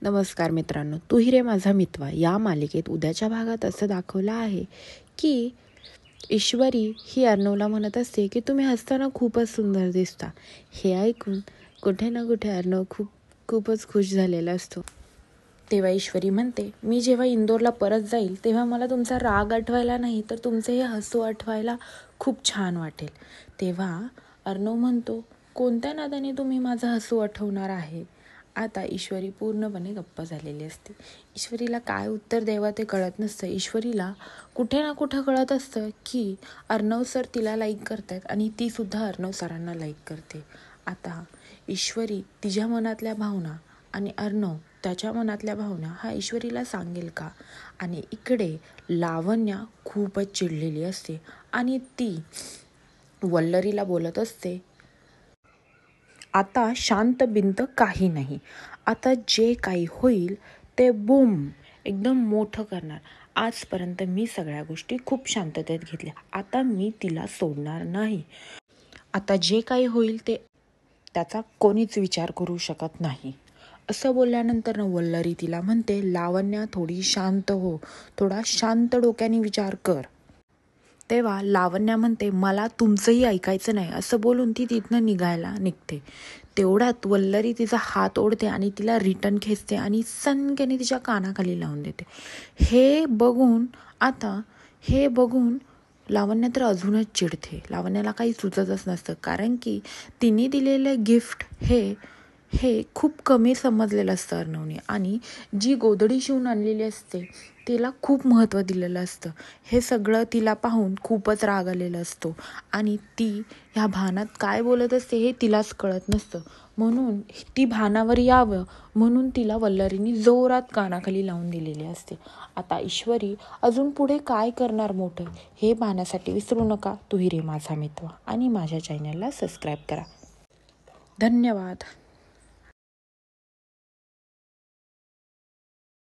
नमस्कार मित्रांनो, तू ही रे माझा मितवा या मालिकेत उद्याच्या भागात असं दाखवलं आहे की ईश्वरी ही अर्णवला म्हणत असते की तुम्ही हसताना खूपच सुंदर दिसता. हे ऐकून कुठे ना कुठे अर्णव खूपच खुश झालेला असतो. तेव्हा ईश्वरी म्हणते, मी जेव्हा इंदोरला परत जाईल तेव्हा मला तुमचा राग आठवायला नाही तर तुमचे हे हसू आठवायला खूप छान वाटेल. तेव्हा अर्णव म्हणतो, कोणत्या नादाने तुम्ही माझं हसू आठवणार आहे. आता ईश्वरी पूर्णपणे गप्प झालेली असते. ईश्वरीला काय उत्तर द्यावं ते कळत नसतं. ईश्वरीला कुठे ना कुठं कळत असतं की अर्णव सर तिला लाईक करतात आणि ती सुद्धा अर्णव सरांना लाईक करते. आता ईश्वरी तिच्या मनातल्या भावना आणि अर्णव त्याच्या मनातल्या भावना हा ईश्वरीला सांगेल का. आणि इकडे लावण्या खूपच चिडलेली असते आणि ती वल्लरीला बोलत असते, आता शांत बिंत काही नाही. आता जे काही होईल ते बूम एकदम मोठं करणार. आजपर्यंत मी सगळ्या गोष्टी खूप शांततेत घेतल्या. आता मी तिला सोडणार नाही. आता जे काही होईल ते त्याचा कोणीच विचार करू शकत नाही. असं बोलल्यानंतर वल्लरी तिला म्हणते, लावण्या थोडी शांत हो, थोडा शांत डोक्याने विचार कर. तेव्हा लावण्या म्हणते, मला तुमचंही ऐकायचं नाही. असं बोलून ती तिथनं निघते. तेवढ्यात वल्लरी तिचा हात ओढते आणि तिला रिटर्न खेचते आणि सनक्याने तिच्या कानाखाली लावून देते. हे बघून लावण्या तर अजूनच चिडते. लावण्याला काही सुचतच नसतं, कारण की तिने दिलेलं गिफ्ट हे खूप कमी समजलेलं असतं अर्णवने. आणि जी गोधडी शिवून आणलेली असते तिला खूप महत्त्व दिलेलं असतं. हे सगळं तिला पाहून खूपच राग आलेला असतो आणि ती ह्या भानात काय बोलत असते हे तिलाच कळत नसतं. म्हणून ती भानावर यावं म्हणून तिला वल्लरीने जोरात कानाखाली लावून दिलेली असते. आता ईश्वरी अजून पुढे काय करणार मोठं हे पाहण्यासाठी विसरू नका तू ही रे माझा मितवा आणि माझ्या चॅनलला सबस्क्राईब करा. धन्यवाद.